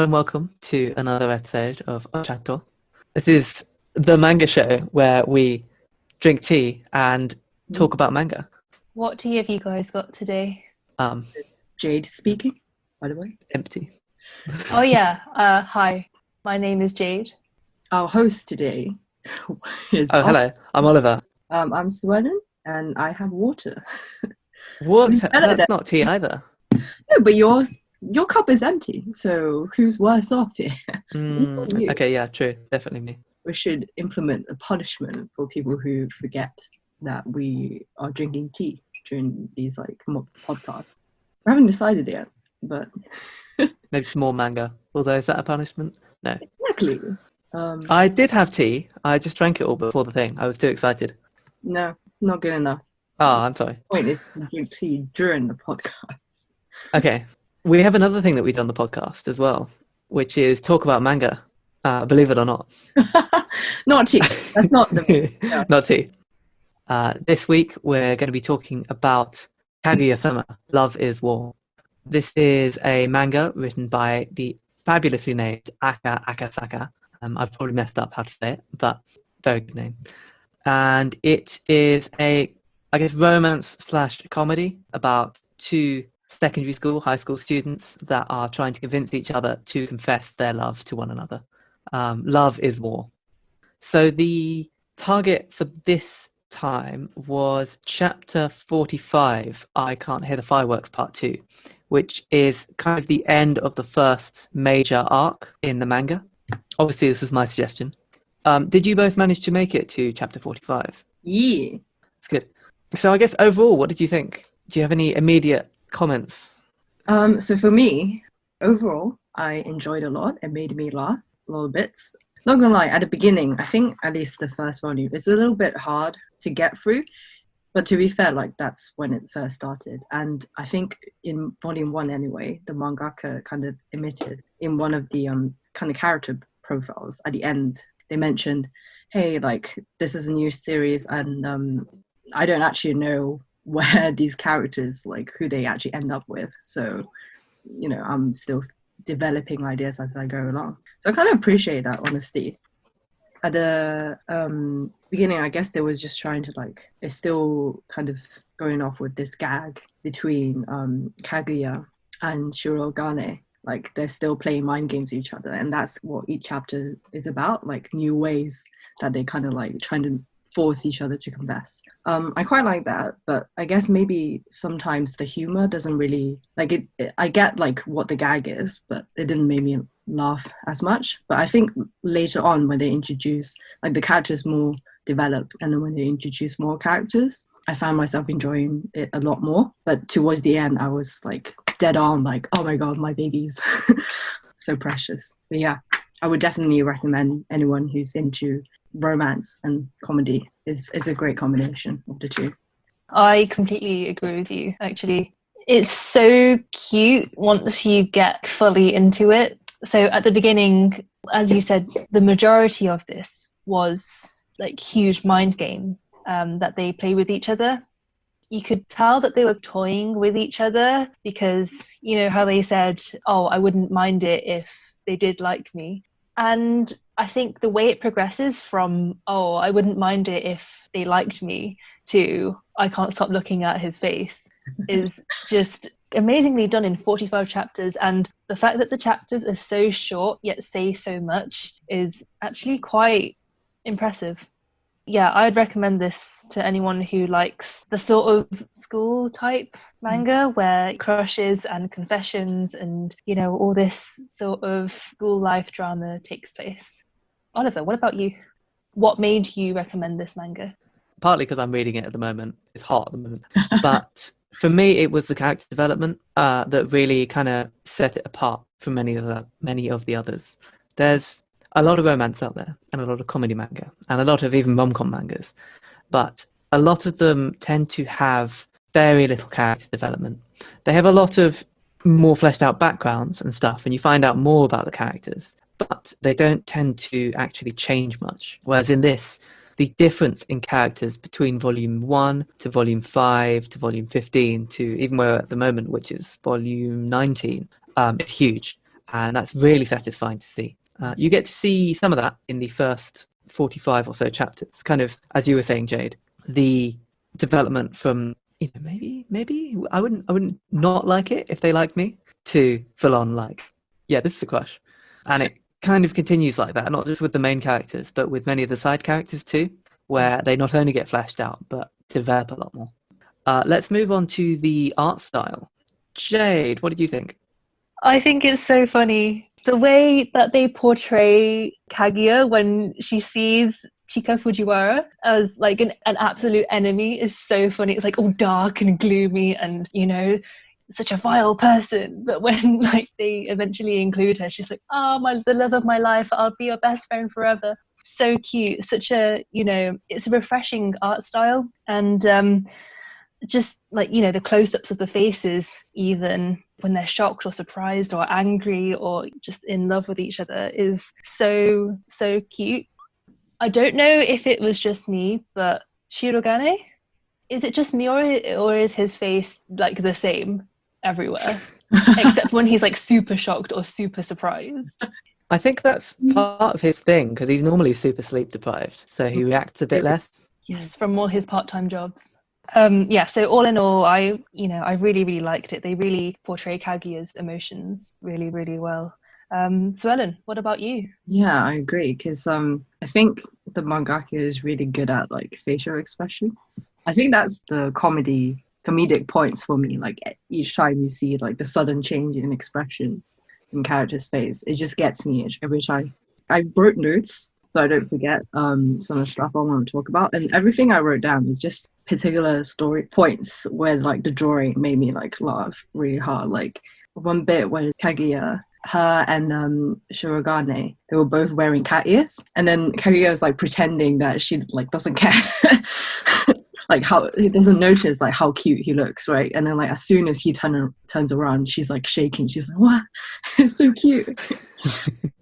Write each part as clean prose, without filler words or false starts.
and welcome to another episode of OCHATO. This is the manga show where we drink tea and talk about manga. What tea have you guys got today? It's Jade speaking, by the way. Empty. Oh yeah, hi. My name is Jade. Our host today is... hello. I'm Oliver. I'm Suellen, and I have water. What? That's not tea either. No, but your cup is empty, so who's worse off here? Okay, yeah, true. Definitely me. We should implement a punishment for people who forget that we are drinking tea during these podcasts. We haven't decided yet, but... Maybe some more manga. Although, is that a punishment? No. Exactly. I did have tea. I just drank it all before the thing. I was too excited. No, not good enough. Oh, I'm sorry. The point is to drink tea during the podcast. Okay. We have another thing that we do on the podcast as well, which is talk about manga. Believe it or not. Not tea. That's not the... No. Not tea. This week, we're going to be talking about Kaguya-sama, Love is War. This is a manga written by the fabulously named Aka Akasaka. I've probably messed up how to say it, but very good name. And it is a, romance/comedy about two secondary school, high school students that are trying to convince each other to confess their love to one another. Love is war. So the target for this time was chapter 45, I Can't Hear the Fireworks Part 2, which is kind of the end of the first major arc in the manga. Obviously, this was my suggestion. Did you both manage to make it to chapter 45? Yeah. That's good. So I guess overall, what did you think? Do you have any immediate comments? So for me, overall, I enjoyed a lot. It made me laugh a little bits. Not gonna lie, at the beginning, I think at least the first volume, it's a little bit hard to get through. But to be fair, that's when it first started. And I think in volume 1 anyway, the mangaka kind of admitted in one of the kind of character profiles at the end, they mentioned, hey, this is a new series and I don't actually know where these characters, who they actually end up with. So, I'm still developing ideas as I go along. So I kind of appreciate that honesty. At the beginning, I guess they was just trying to it's still kind of going off with this gag between Kaguya and Shirogane. They're still playing mind games with each other, and that's what each chapter is about, new ways that they kind of trying to force each other to confess. I quite like that, but I guess maybe sometimes the humor doesn't really I get what the gag is, but it didn't make me laugh as much. But I think later on when they introduce the characters more developed, and then when they introduce more characters, I found myself enjoying it a lot more. But towards the end, I was dead on, oh my god, my babies. So precious. But yeah, I would definitely recommend anyone who's into romance and comedy is a great combination of the two. I completely agree with you, actually. It's so cute once you get fully into it. So at the beginning, as you said, the majority of this was huge mind game that they play with each other. You could tell that they were toying with each other because, how they said, oh, I wouldn't mind it if they did like me. And I think the way it progresses from, oh, I wouldn't mind it if they liked me, to I can't stop looking at his face is just amazingly done in 45 chapters. And the fact that the chapters are so short yet say so much is actually quite impressive. Yeah, I'd recommend this to anyone who likes the sort of school type manga where crushes and confessions and, all this sort of school life drama takes place. Oliver, what about you? What made you recommend this manga? Partly because I'm reading it at the moment. It's hot at the moment. But for me, it was the character development that really kind of set it apart from many of the others. There's a lot of romance out there, and a lot of comedy manga, and a lot of even rom-com mangas. But a lot of them tend to have very little character development. They have a lot of more fleshed out backgrounds and stuff, and you find out more about the characters, but they don't tend to actually change much. Whereas in this, the difference in characters between volume 1 to volume 5 to volume 15 to even where we're at the moment, which is volume 19, it's huge. And that's really satisfying to see. You get to see some of that in the first 45 or so chapters, kind of, as you were saying, Jade, the development from, maybe I wouldn't not like it if they liked me, to full on like, yeah, this is a crush. And it kind of continues like that, not just with the main characters, but with many of the side characters too, where they not only get fleshed out, but develop a lot more. Let's move on to the art style. Jade, what did you think? I think it's so funny. The way that they portray Kaguya when she sees Chika Fujiwara as like an absolute enemy is so funny. It's like all dark and gloomy and, such a vile person. But when like they eventually include her, she's like, the love of my life, I'll be your best friend forever. So cute. Such a, it's a refreshing art style. And just like, the close-ups of the faces, even when they're shocked or surprised or angry or just in love with each other, is so cute. I don't know if it was just me, but Shirogane, is it just me or is his face like the same everywhere except when he's like super shocked or super surprised? I think that's part of his thing, because he's normally super sleep deprived, so he reacts a bit less. Yes, from all his part-time jobs. So all in all, I really, really liked it. They really portray Kaguya's emotions really, really well. Suellen, what about you? Yeah, I agree, because I think the mangaka is really good at like facial expressions. I think that's the comedic points for me. Like each time you see like the sudden change in expressions in character's face, it just gets me every time. I wrote notes so I don't forget some of the stuff I want to talk about, and everything I wrote down is just particular story points where like the drawing made me like laugh really hard. Like one bit where Kaguya, her and Shirogane, they were both wearing cat ears, and then Kaguya was like pretending that she like doesn't care. Like how he doesn't notice like how cute he looks, right? And then like as soon as he turns around, she's like shaking. She's like, "What? It's so cute."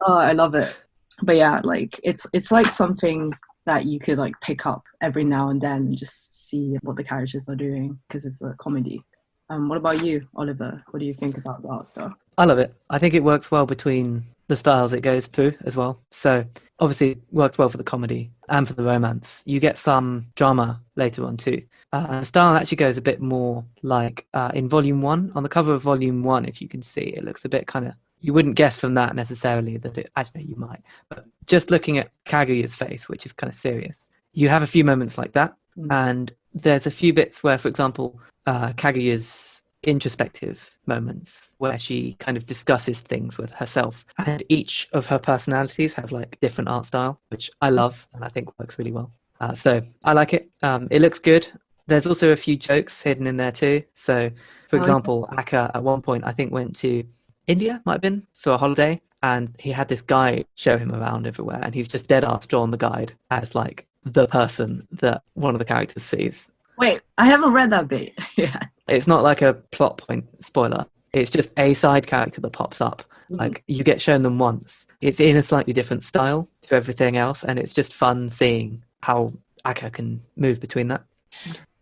Oh, I love it. But yeah, like it's like something that you could like pick up every now and then and just see what the characters are doing, because it's a comedy. What about you, Oliver? What do you think about the art style? I love it. I think it works well between the styles it goes through as well. So obviously it works well for the comedy and for the romance. You get some drama later on too. The style actually goes a bit more like in Volume 1. On the cover of Volume 1, if you can see, it looks a bit kind of... You wouldn't guess from that necessarily that it... Actually, you might. But just looking at Kaguya's face, which is kind of serious, you have a few moments like that. And there's a few bits where, for example, Kaguya's introspective moments where she kind of discusses things with herself, and each of her personalities have like different art style, which I love and I think works really well. So I like it. It looks good. There's also a few jokes hidden in there too. So for example, Aka at one point I think went to India, might have been, for a holiday, and he had this guide show him around everywhere, and he's just dead ass drawn the guide as like the person that one of the characters sees. Wait, I haven't read that bit. Yeah. It's not like a plot point spoiler. It's just a side character that pops up. Like, you get shown them once. It's in a slightly different style to everything else, and it's just fun seeing how Aka can move between that.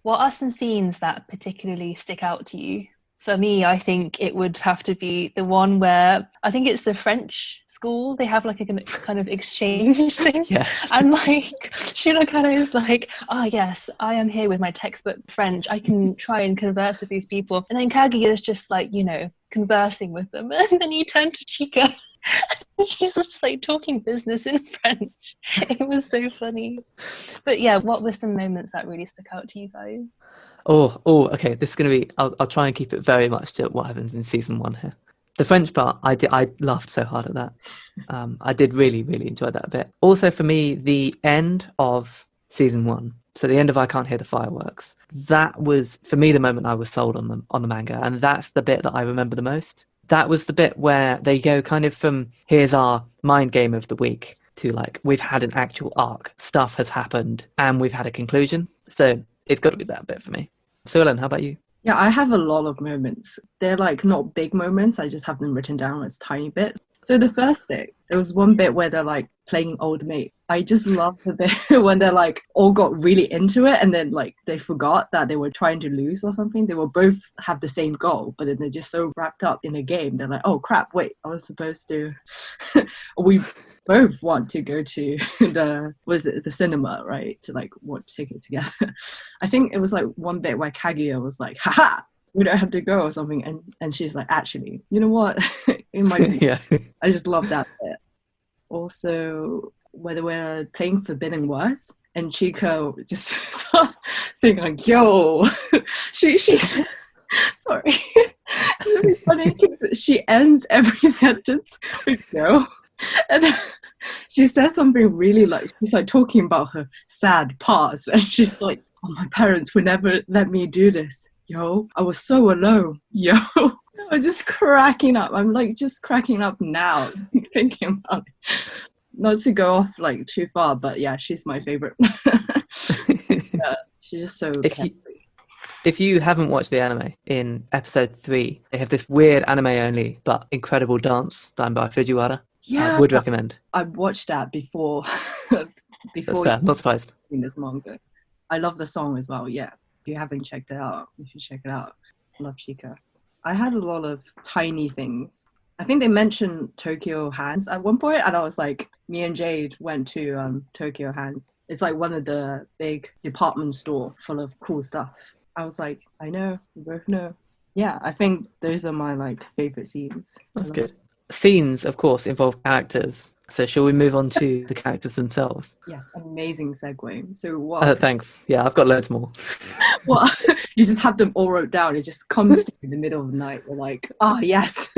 What are some scenes that particularly stick out to you? For me, I think it would have to be the one where, I think it's the French school, they have like a kind of exchange thing. Yes. And like, Shirogane is like, yes, I am here with my textbook French. I can try and converse with these people. And then Kaguya is just like, conversing with them. And then you turn to Chika. And she's just like talking business in French. It was so funny. But yeah, what were some moments that really stuck out to you guys? Oh, okay. This is going to be... I'll try and keep it very much to what happens in season 1 here. The French part, I laughed so hard at that. I did really, really enjoy that a bit. Also, for me, the end of season 1, so the end of I Can't Hear the Fireworks, that was, for me, the moment I was sold on the manga, and that's the bit that I remember the most. That was the bit where they go kind of from, here's our mind game of the week, to like, we've had an actual arc, stuff has happened, and we've had a conclusion. So it's got to be that bit for me. Suellen, how about you? Yeah, I have a lot of moments. They're like not big moments. I just have them written down as tiny bits. So the first bit, there was one bit where they're like playing old mate. I just love the bit when they're like all got really into it and then like they forgot that they were trying to lose or something. They will both have the same goal, but then they're just so wrapped up in the game. They're like, oh crap, wait, I was supposed to. We both want to go to the cinema, right? To like watch ticket together. I think it was like one bit where Kaguya was like, haha, we don't have to go or something, and she's like, actually, you know what? It might be. Yeah. I just love that bit. Also, whether we're playing Forbidden Words and Chico just singing like, yo, she sorry. It's really funny because she ends every sentence with yo. And then she says something really like, she's like talking about her sad past, and she's like, oh, my parents would never let me do this. Yo, I was so alone. Yo, I'm just cracking up. I'm like just cracking up now thinking about it. Not to go off like too far, but yeah, she's my favorite. She's just so If you haven't watched the anime, in episode 3, they have this weird anime only but incredible dance done by Fujiwara. Yeah, I would recommend. I watched that before. That's fair. Not surprised. In this manga, I love the song as well. Yeah, if you haven't checked it out, you should check it out. I love Chica. I had a lot of tiny things. I think they mentioned Tokyo Hands at one point, and I was like, me and Jade went to Tokyo Hands. It's like one of the big department store full of cool stuff. I was like, I know, we both know. Yeah, I think those are my like favorite scenes. That's good. Scenes, of course, involve characters. So shall we move on to the characters themselves? Yeah, amazing segue. So what? Thanks. Yeah, I've got loads more. What? You just have them all wrote down. It just comes to you in the middle of the night. We're like, ah, yes.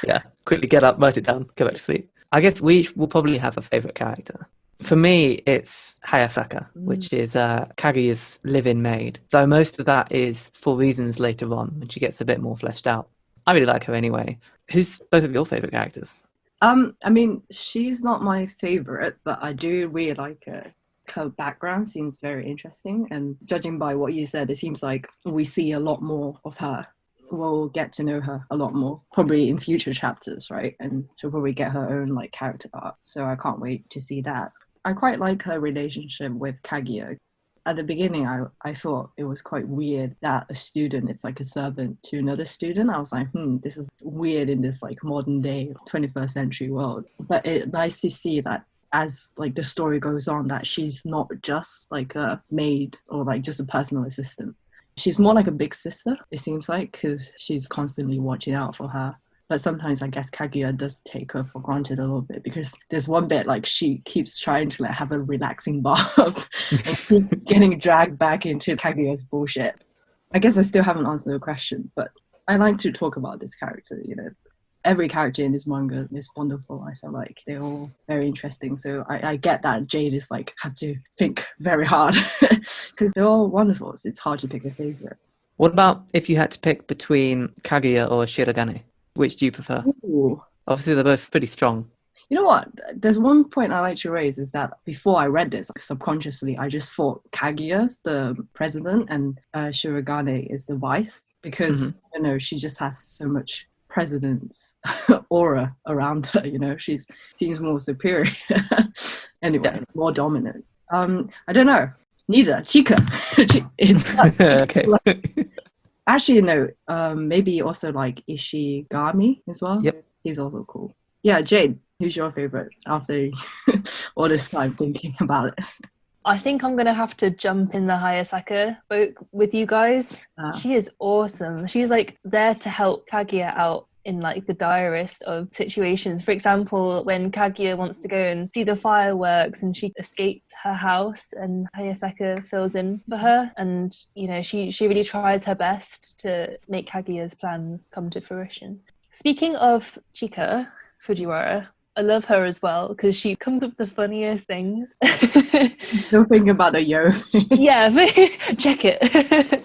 Yeah, quickly get up, write it down, go back to sleep. I guess we will probably have a favourite character. For me, it's Hayasaka, which is Kaguya's live-in maid, though most of that is for reasons later on when she gets a bit more fleshed out. I really like her anyway. Who's both of your favourite characters? I mean, she's not my favorite, but I do really like her. Her background seems very interesting, and judging by what you said, it seems like we see a lot more of her. We'll get to know her a lot more, probably in future chapters, right? And she'll probably get her own like character arc. So I can't wait to see that. I quite like her relationship with Kaguya. At the beginning, I thought it was quite weird that a student is like a servant to another student. I was like, this is weird in this like modern day 21st century world. But it's nice to see that as like the story goes on, that she's not just like a maid or like just a personal assistant. She's more like a big sister, it seems like, because she's constantly watching out for her. But sometimes I guess Kaguya does take her for granted a little bit, because there's one bit like she keeps trying to like have a relaxing bath and keeps getting dragged back into Kaguya's bullshit. I guess I still haven't answered the question, but I like to talk about this character, you know. Every character in this manga is wonderful. I feel like they're all very interesting. So I get that Jade is like, have to think very hard because they're all wonderful. So it's hard to pick a favorite. What about if you had to pick between Kaguya or Shirogane? Which do you prefer? Ooh. Obviously, they're both pretty strong. You know what? There's one point I like to raise is that before I read this, subconsciously, I just thought Kaguya's the president and Shirogane is the vice because, you know, she just has so much president's aura around her, you know, she seems more superior. Anyway, more dominant. I don't know. Neither. Chica. Okay. Actually, no. Maybe also like Ishigami as well. Yep. He's also cool. Yeah, Jade, who's your favorite after all this time thinking about it? I think I'm going to have to jump in the Hayasaka boat with you guys. She is awesome. She's like there to help Kaguya out in like the direst of situations. For example, when Kaguya wants to go and see the fireworks and she escapes her house and Hayasaka fills in for her. And, you know, she really tries her best to make Kaguya's plans come to fruition. Speaking of Chika Fujiwara, I love her as well because she comes up with the funniest things. Still thinking about the yo. Yeah, check it.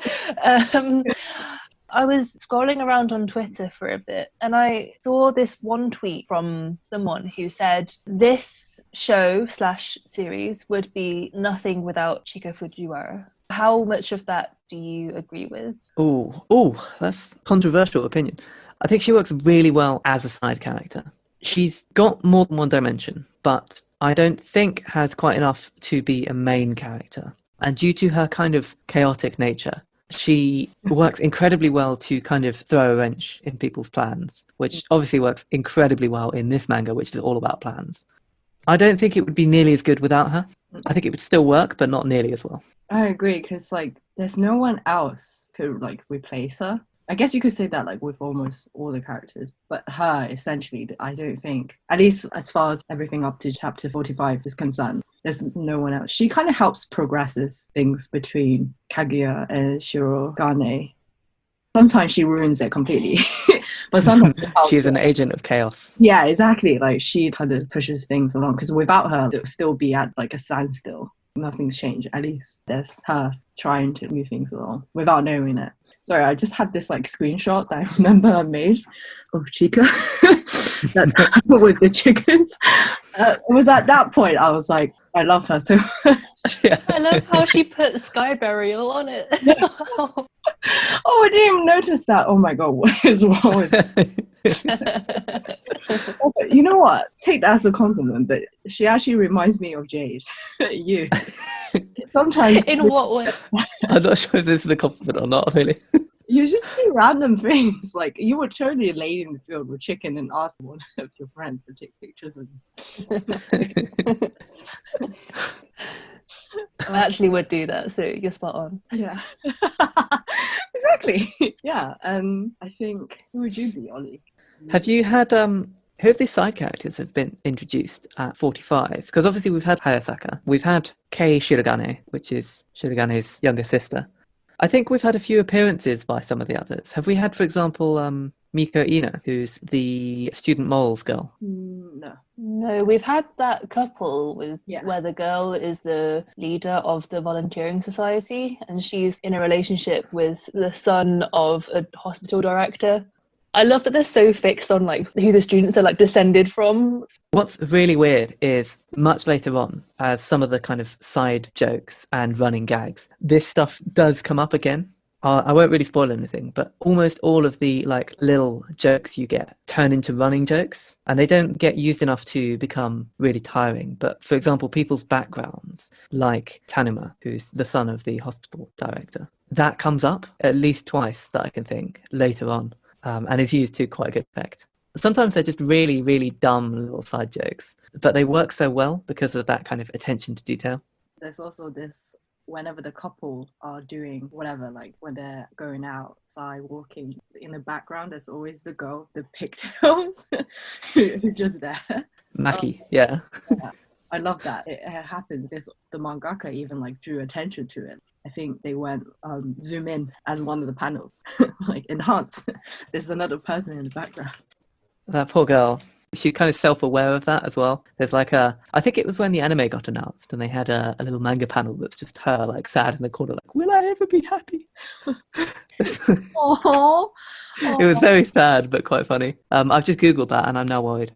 I was scrolling around on Twitter for a bit and I saw this one tweet from someone who said this show/series would be nothing without Chika Fujiwara. How much of that do you agree with? Oh, that's controversial opinion. I think she works really well as a side character. she's got more than one dimension, but I don't think has quite enough to be a main character. And due to her kind of chaotic nature, she works incredibly well to kind of throw a wrench in people's plans, which obviously works incredibly well in this manga, which is all about plans. I don't think it would be nearly as good without her. I think it would still work, but not nearly as well. I agree, because like there's no one else who like replace her. I guess you could say that like with almost all the characters, but her essentially, I don't think, at least as far as everything up to chapter 45 is concerned, there's no one else. She kind of helps progresses things between Kaguya and Shirogane. Sometimes she ruins it completely, but sometimes she's an agent of chaos. Yeah, exactly. Like she kind of pushes things along, because without her, it would still be at like a standstill. Nothing's changed. At least there's her trying to move things along without knowing it. Sorry, I just had this like screenshot that I remember I made of Chica that with the chickens. It was at that point I was like, I love her so much. Yeah. I love how she put Sky Burial on it. Oh, I didn't even notice that. Oh my god, what is wrong with You know what? Take that as a compliment, but she actually reminds me of Jade. You. Sometimes. In what way? I'm not sure if this is a compliment or not, really. You just do random things. Like you were totally laid in the field with chicken and asked one of your friends to take pictures of you. I actually would do that, so you're spot on. Yeah. Exactly. Yeah. I think, who would you be, Ollie? Have you had who of these side characters have been introduced at 45? Because obviously we've had Hayasaka, we've had Kei Shirogane, which is Shirogane's younger sister. I think we've had a few appearances by some of the others. Have we had, for example, Miko Ino, who's the student morals girl? No. No, we've had that couple with where the girl is the leader of the volunteering society and she's in a relationship with the son of a hospital director. I love that they're so fixed on like who the students are like descended from. What's really weird is much later on, as some of the kind of side jokes and running gags, this stuff does come up again. I won't really spoil anything, but almost all of the like little jokes you get turn into running jokes, and they don't get used enough to become really tiring. But for example, people's backgrounds, like Tanuma, who's the son of the hospital director, that comes up at least twice that I can think later on. And is used to quite a good effect. Sometimes they're just really, really dumb little side jokes, but they work so well because of that kind of attention to detail. There's also this, whenever the couple are doing whatever, like when they're going outside walking, in the background there's always the girl, the pigtails, who's just there. Maki, yeah. I love that. It happens. The mangaka even like drew attention to it. I think they went zoom in as one of the panels, like enhance. There's another person in the background. That poor girl. She's kind of self-aware of that as well. There's like I think it was when the anime got announced and they had a little manga panel that's just her like sad in the corner like, will I ever be happy? Aww. It was very sad but quite funny. I've just Googled that and I'm now worried.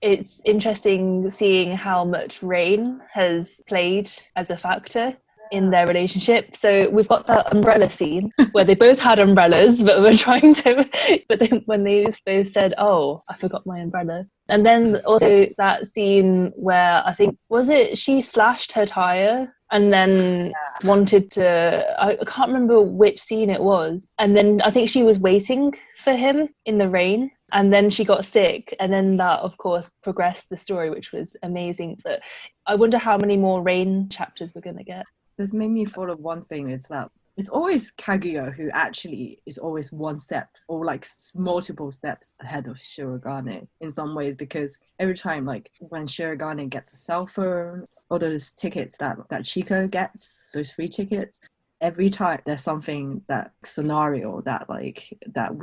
It's interesting seeing how much rain has played as a factor in their relationship. So we've got that umbrella scene where they both had umbrellas but were trying to, but then when they both said, oh, I forgot my umbrella. And then also that scene where I think, was it she slashed her tire and then wanted to, I can't remember which scene it was. And then I think she was waiting for him in the rain. And then she got sick, and then that, of course, progressed the story, which was amazing. But I wonder how many more rain chapters we're going to get. This made me thought of one thing. It's that it's always Kaguya who actually is always one step or like multiple steps ahead of Shirogane in some ways, because every time, like when Shirogane gets a cell phone, or those tickets that Chico gets, those free tickets, every time there's something, that scenario that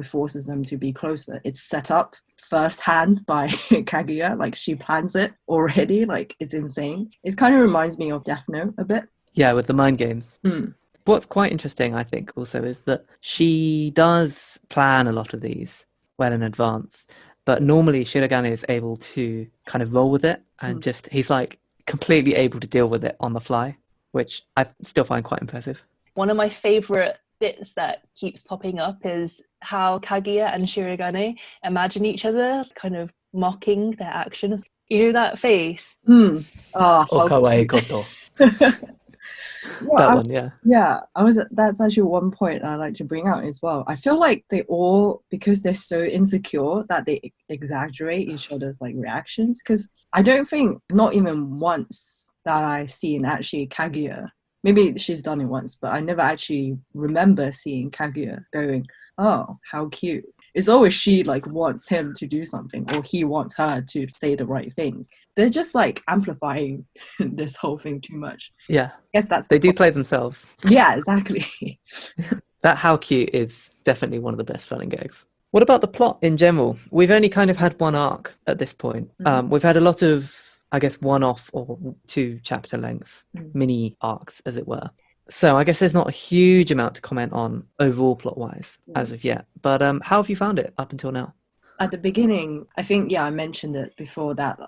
forces them to be closer, it's set up firsthand by Kaguya. Like she plans it already. Like it's insane. It kind of reminds me of Death Note a bit. Yeah, with the mind games. What's quite interesting, I think, also is that she does plan a lot of these well in advance, but normally Shirogane is able to kind of roll with it and just, he's like completely able to deal with it on the fly, which I still find quite impressive. One of my favourite bits that keeps popping up is how Kaguya and Shirogane imagine each other kind of mocking their actions. You know that face? Oh, how Okawaii cute. Koto. Yeah, That one, yeah. Yeah, that's actually one point I like to bring out as well. I feel like they all, because they're so insecure, that they exaggerate each other's like reactions. Because I don't think, not even once that I've seen actually Kaguya, maybe she's done it once, but I never actually remember seeing Kaguya going, oh, how cute. It's always she like wants him to do something, or he wants her to say the right things. They're just like amplifying this whole thing too much. Yeah. I guess that's They the do play themselves. Yeah, exactly. That how cute is definitely one of the best running gags. What about the plot in general? We've only kind of had one arc at this point. We've had a lot of, I guess, one-off or 2 chapter length mini arcs, as it were. So I guess there's not a huge amount to comment on overall plot-wise as of yet. But how have you found it up until now? At the beginning, I think, I mentioned it before that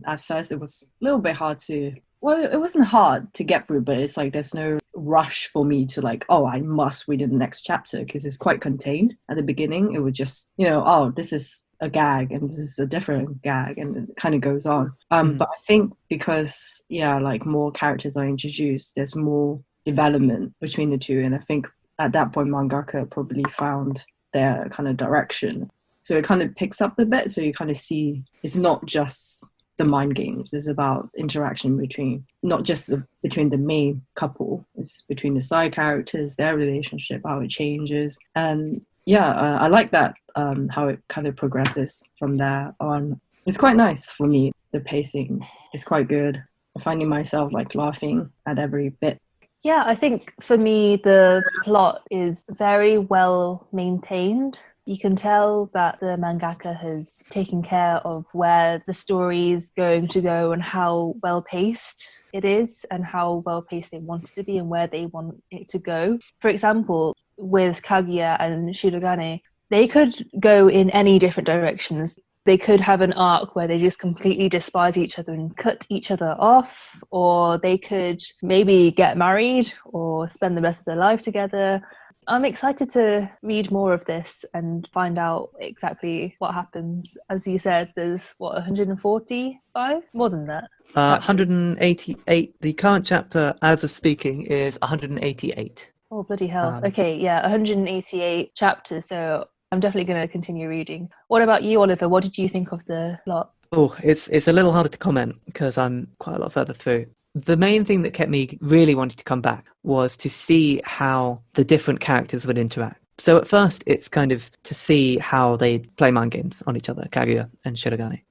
at first it was a little bit hard to, well, it wasn't hard to get through, but it's like there's no rush for me to like, oh, I must read the next chapter, because it's quite contained. At the beginning, it was just, oh, this is a gag and this is a different gag, and it kind of goes on. But I think because, like more characters are introduced, there's more development between the two, and I think at that point mangaka probably found their kind of direction, so it kind of picks up a bit. So you kind of see it's not just the mind games, it's about interaction between, not just between the main couple, it's between the side characters, their relationship, how it changes. And I like that, how it kind of progresses from there on. It's quite nice for me. The pacing is quite good. I'm finding myself like laughing at every bit. Yeah, I think for me, the plot is very well maintained. You can tell that the mangaka has taken care of where the story is going to go and how well paced it is and how well paced they want it to be and where they want it to go. For example, with Kaguya and Shirogane, they could go in any different directions. They could have an arc where they just completely despise each other and cut each other off, or they could maybe get married or spend the rest of their life together. I'm excited to read more of this and find out exactly what happens. As you said, there's 145? More than that. 188. The current chapter, as of speaking, is 188. Oh, bloody hell. Okay, 188 chapters, so I'm definitely going to continue reading. What about you, Oliver? What did you think of the plot? Oh, it's a little harder to comment because I'm quite a lot further through. The main thing that kept me really wanting to come back was to see how the different characters would interact. So at first, it's kind of to see how they play mind games on each other, Kaguya and Shirogane.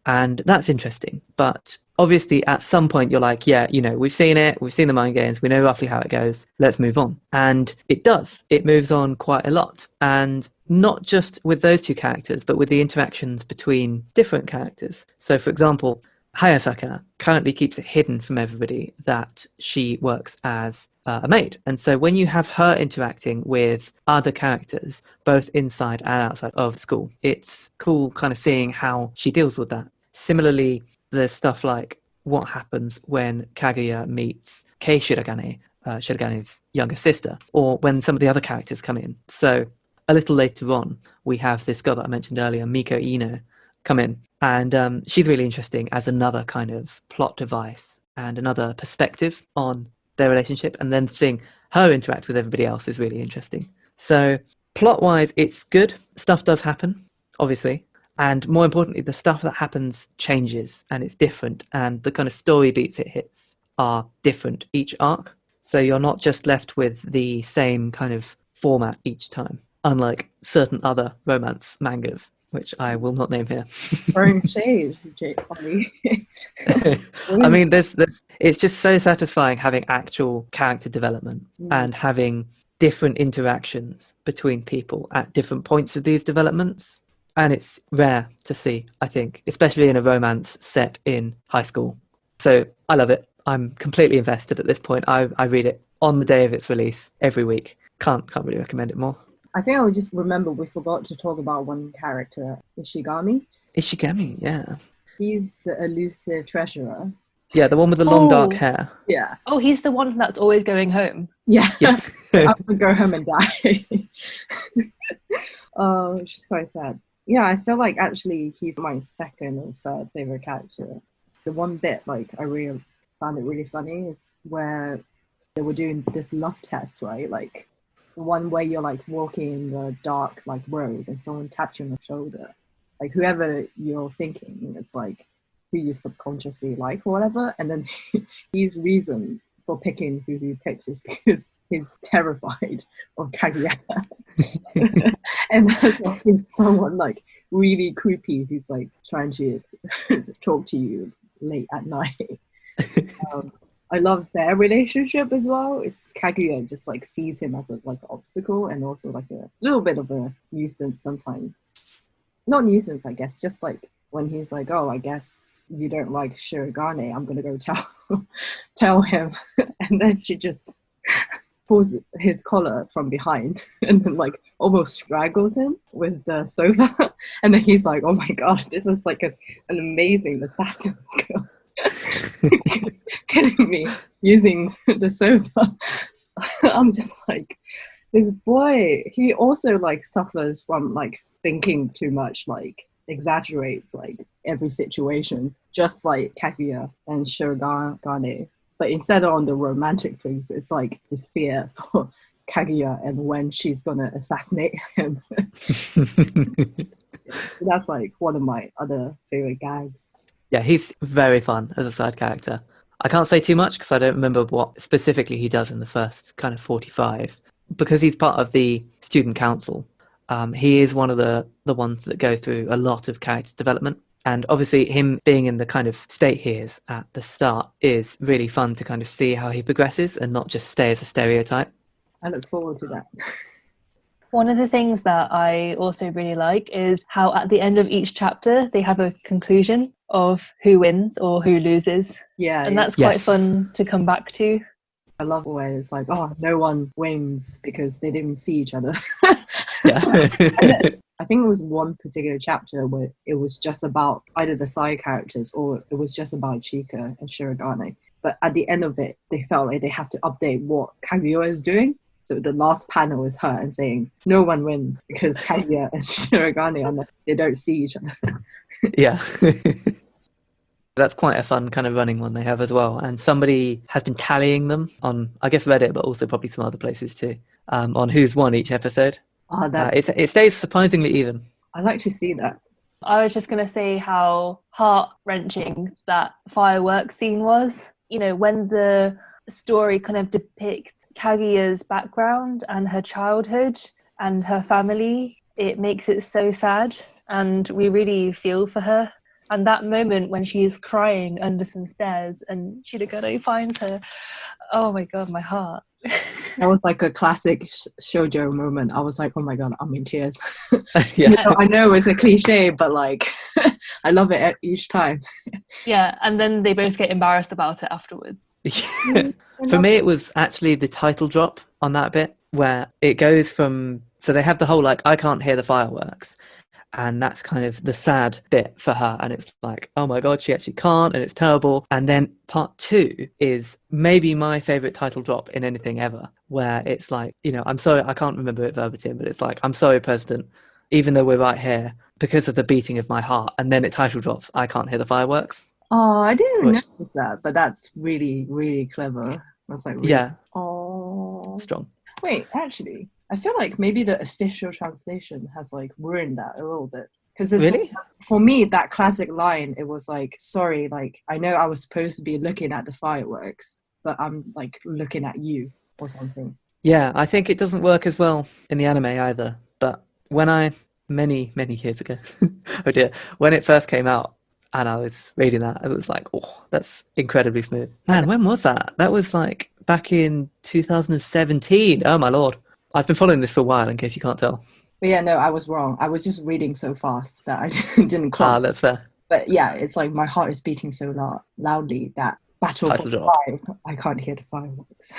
And that's interesting. But obviously, at some point, you're like, we've seen it. We've seen the mind games. We know roughly how it goes. Let's move on. And it does. It moves on quite a lot. And not just with those 2 characters, but with the interactions between different characters. So, for example, Hayasaka currently keeps it hidden from everybody that she works as a maid. And so when you have her interacting with other characters, both inside and outside of school, it's cool kind of seeing how she deals with that. Similarly, there's stuff like what happens when Kaguya meets Kei Shirogane, Shirogane's younger sister, or when some of the other characters come in. So a little later on, we have this girl that I mentioned earlier, Miko Ino, come in. And she's really interesting as another kind of plot device and another perspective on their relationship. And then seeing her interact with everybody else is really interesting. So plot-wise, it's good. Stuff does happen, obviously. And more importantly, the stuff that happens changes and it's different. And the kind of story beats it hits are different each arc. So you're not just left with the same kind of format each time, unlike certain other romance mangas, which I will not name here. Throwing shade, Ollie. I mean, it's just so satisfying having actual character development and having different interactions between people at different points of these developments. And it's rare to see, I think, especially in a romance set in high school. So I love it. I'm completely invested at this point. I read it on the day of its release every week. Can't really recommend it more. I think I would just remember we forgot to talk about one character, Ishigami. Ishigami, yeah. He's the elusive treasurer. Yeah, the one with the long dark hair. Yeah. Oh, he's the one that's always going home. Yeah. Yeah. I'm going to go home and die. Oh, which is quite sad. Yeah, I feel like actually he's my second or third favorite character. The one bit like I really found it really funny is where they were doing this love test, right? Like the one where you're like walking in the dark like road and someone taps you on the shoulder. Like whoever you're thinking, it's like who you subconsciously like or whatever. And then his reason for picking who he picks is because he's terrified of Kaguya. And there's like someone like really creepy who's like trying to talk to you late at night. I love their relationship as well. It's Kaguya just like sees him as a like obstacle and also like a little bit of a nuisance sometimes. Not nuisance, I guess, just like when he's like, oh, I guess you don't like Shirogane, I'm gonna go tell him. And then she just pulls his collar from behind and then like almost strangles him with the sofa. And then he's like, oh my god, this is like an amazing assassin skill. Kidding me, using the sofa. I'm just like, this boy, he also like suffers from like thinking too much, like exaggerates like every situation, just like Kaguya and Shirogane. But instead of on the romantic things, it's like his fear for Kaguya and when she's gonna assassinate him. That's like one of my other favorite gags. Yeah, he's very fun as a side character. I can't say too much because I don't remember what specifically he does in the first kind of 45. Because he's part of the student council, he is one of the ones that go through a lot of character development. And obviously him being in the kind of state he is at the start is really fun to kind of see how he progresses and not just stay as a stereotype. I look forward to that. One of the things that I also really like is how at the end of each chapter they have a conclusion of who wins or who loses. Yeah. And that's quite fun to come back to. I love where it's like, oh, no one wins because they didn't see each other. Yeah. I think it was one particular chapter where it was just about either the side characters or it was just about Chika and Shirogane. But at the end of it, they felt like they have to update what Kaguya is doing. So the last panel is her and saying, no one wins because Kaguya and Shirogane, they don't see each other. Yeah. That's quite a fun kind of running one they have as well. And somebody has been tallying them on, I guess, Reddit, but also probably some other places too, on who's won each episode. It stays surprisingly even. I like to see that. I was just going to say how heart-wrenching that fireworks scene was. You know, when the story kind of depicts Kaguya's background and her childhood and her family, it makes it so sad. And we really feel for her. And that moment when she's crying under some stairs and Shirogane finds her, oh my god, my heart. That was like a classic shoujo moment. I was like, oh my god, I'm in tears. Yeah. You know, I know it's a cliche, but like, I love it each time. Yeah, and then they both get embarrassed about it afterwards. For me, it was actually the title drop on that bit where it goes from, so they have the whole like, I can't hear the fireworks. And that's kind of the sad bit for her. And it's like, oh my God, she actually can't. And it's terrible. And then part 2 is maybe my favorite title drop in anything ever, where it's like, you know, I'm sorry, I can't remember it verbatim, but it's like, I'm sorry, President, even though we're right here, because of the beating of my heart. And then it title drops, I can't hear the fireworks. Oh, I didn't notice that, but that's really, really clever. That's like, really, yeah. Oh, strong. Wait, actually, I feel like maybe the official translation has like ruined that a little bit. Because really, for me, that classic line, it was like, sorry, like I know I was supposed to be looking at the fireworks, but I'm like looking at you or something. Yeah, I think it doesn't work as well in the anime either. But when many years ago, oh dear, when it first came out and I was reading that, it was like, oh, that's incredibly smooth. Man, when was that? That was like back in 2017. Oh my lord. I've been following this for a while, in case you can't tell. But yeah, no, I was wrong. I was just reading so fast that I didn't clock. Ah, that's fair. But yeah, it's like my heart is beating so loudly that Battle for 5, I can't hear the fireworks.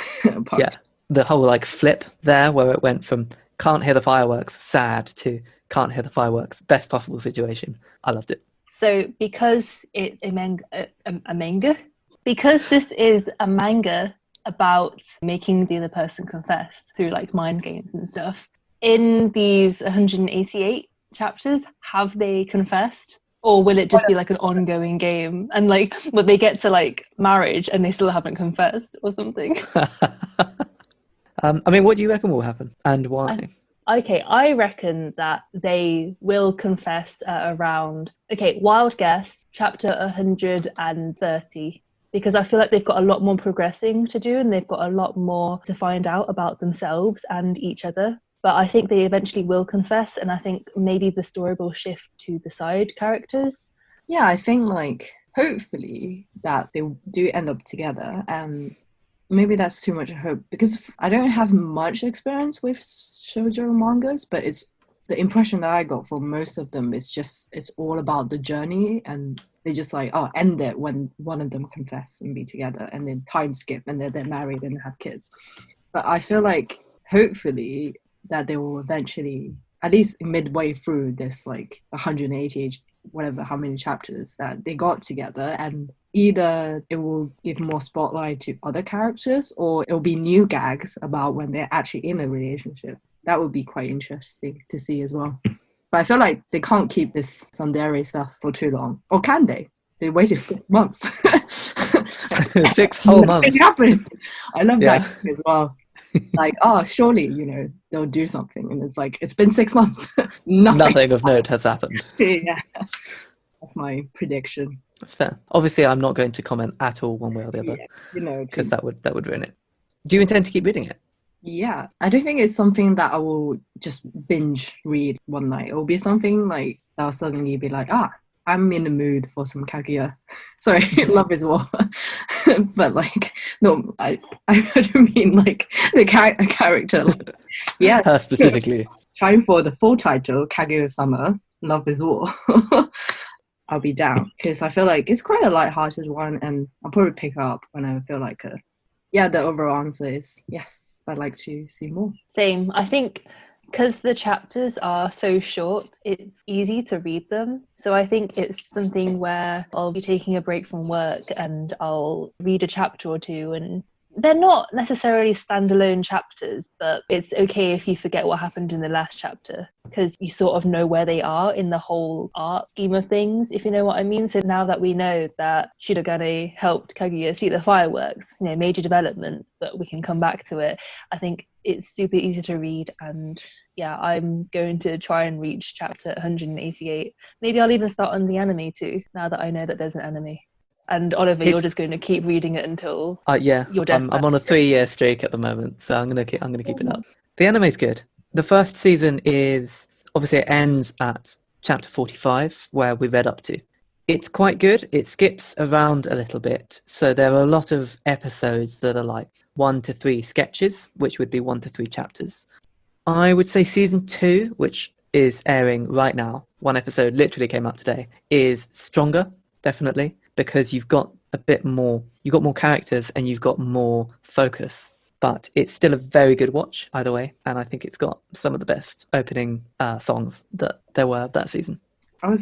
Yeah, the whole like flip there, where it went from can't hear the fireworks, sad, to can't hear the fireworks, best possible situation. I loved it. So because it's a manga, because this is a manga about making the other person confess through like mind games and stuff, in these 188 chapters, have they confessed? Or will it just be like an ongoing game? And like, will they get to like marriage and they still haven't confessed or something? I mean, what do you reckon will happen and why? I reckon that they will confess around, wild guess, chapter 130, because I feel like they've got a lot more progressing to do and they've got a lot more to find out about themselves and each other. But I think they eventually will confess, and I think maybe the story will shift to the side characters. Yeah, I think like hopefully that they do end up together, and maybe that's too much hope because I don't have much experience with shoujo mangas, but it's the impression that I got from most of them is just it's all about the journey, and they just like end it when one of them confess and be together, and then time skip and then they're married and have kids. But I feel like hopefully that they will eventually, at least midway through this like 180 whatever how many chapters that they got together, and either it will give more spotlight to other characters or it will be new gags about when they're actually in a relationship. That would be quite interesting to see as well. But I feel like they can't keep this tsundere stuff for too long. Or can they? They waited 6 months. 6 whole months. Nothing happened. I love Yeah. that as well. Like, surely, they'll do something. And it's like, it's been 6 months. Nothing of note has happened. Yeah. That's my prediction. That's fair. Obviously, I'm not going to comment at all one way or the other, because that would ruin it. Do you intend to keep reading it? Yeah, I don't think it's something that I will just binge read one night. It will be something like that will suddenly be like, I'm in the mood for some Kaguya. Sorry, Love is War. But like, no, I don't mean like the character. Like, yeah, Her specifically. Time for the full title, Kaguya-sama, Love is War. I'll be down because I feel like it's quite a light-hearted one, and I'll probably pick up when I feel like it. Yeah, the overall answer is yes, I'd like to see more. Same. I think because the chapters are so short, it's easy to read them. So I think it's something where I'll be taking a break from work and I'll read a chapter or two, and they're not necessarily standalone chapters, but it's okay if you forget what happened in the last chapter because you sort of know where they are in the whole art scheme of things, if you know what I mean. So now that we know that Shirogane helped Kaguya see the fireworks, major development, but we can come back to it, I think it's super easy to read. And yeah, I'm going to try and reach chapter 188. Maybe I'll even start on the anime too, now that I know that there's an anime. And Oliver, you're just going to keep reading it until you're dead. I'm on a 3-year streak at the moment, so I'm gonna keep it up. The anime's good. The first season is obviously it ends at chapter 45 where we read up to. It's quite good. It skips around a little bit, so there are a lot of episodes that are like 1 to 3 sketches, which would be 1 to 3 chapters. I would say season 2, which is airing right now, one episode literally came out today, is stronger, definitely. Because you've got more characters and you've got more focus. But it's still a very good watch either way, and I think it's got some of the best opening songs that there were that season. I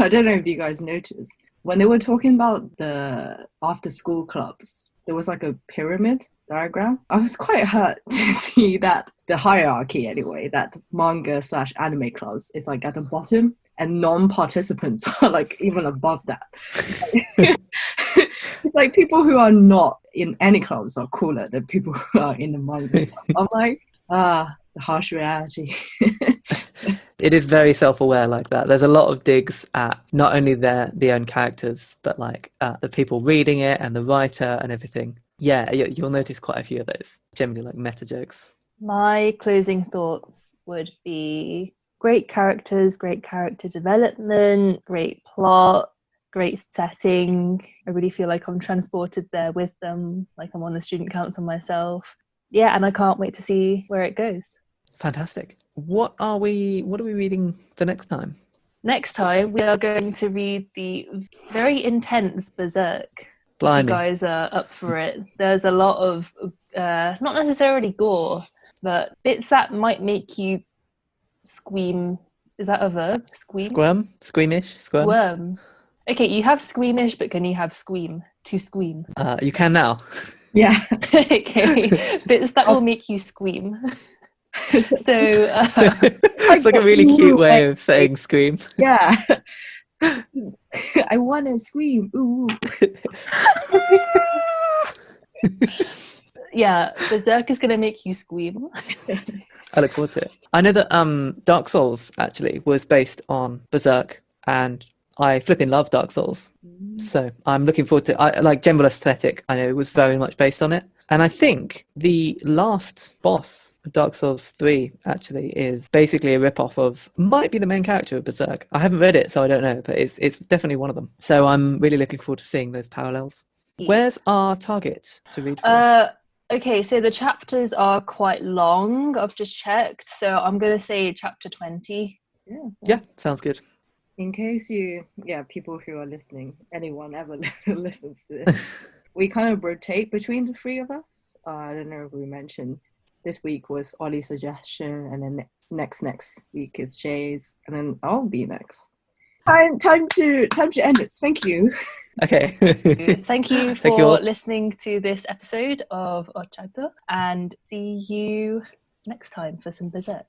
don't know if you guys noticed, when they were talking about the after school clubs, there was like a pyramid diagram. I was quite hurt to see that the hierarchy anyway, that manga/anime clubs is like at the bottom and non-participants are like even above that. It's like people who are not in any clubs are cooler than people who are in the manga club. I'm like, the harsh reality. It is very self-aware like that. There's a lot of digs at not only their own characters, but like the people reading it and the writer and everything. Yeah, you'll notice quite a few of those, generally like meta jokes. My closing thoughts would be great characters, great character development, great plot, great setting. I really feel like I'm transported there with them, like I'm on the student council myself. Yeah, and I can't wait to see where it goes. Fantastic. What are we reading the next time? Next time we are going to read the very intense Berserk. Blimey. If you guys are up for it. There's a lot of not necessarily gore, but bits that might make you squeam. Is that a verb? Squeam? Squirm? Squeamish? Squirm? Squirm. Okay, you have squeamish, but can you have squeam? To squeam. You can now. Yeah. Okay. Bits that will make you squeam. So It's like a really cute way of saying scream. Yeah. I want to scream. Ooh. yeah, Berserk is going to make you scream. I look forward to it. I know that Dark Souls actually was based on Berserk, and I flipping love Dark Souls. So I'm looking forward to I like general aesthetic. I know it was very much based on it. And I think the last boss of Dark Souls 3 actually is basically a rip-off of, might be the main character of Berserk. I haven't read it, so I don't know, but it's definitely one of them. So I'm really looking forward to seeing those parallels. Where's our target to read for? Okay, so the chapters are quite long. I've just checked. So I'm going to say chapter 20. Yeah, sounds good. In case people who are listening, anyone ever listens to this, we kind of rotate between the three of us. I don't know if we mentioned this week was Ollie's suggestion, and then next week is Jay's, and then I'll be next. Time to end it. Thank you. Okay. Thank you for listening to this episode of OCHATO, and see you next time for some Berserk.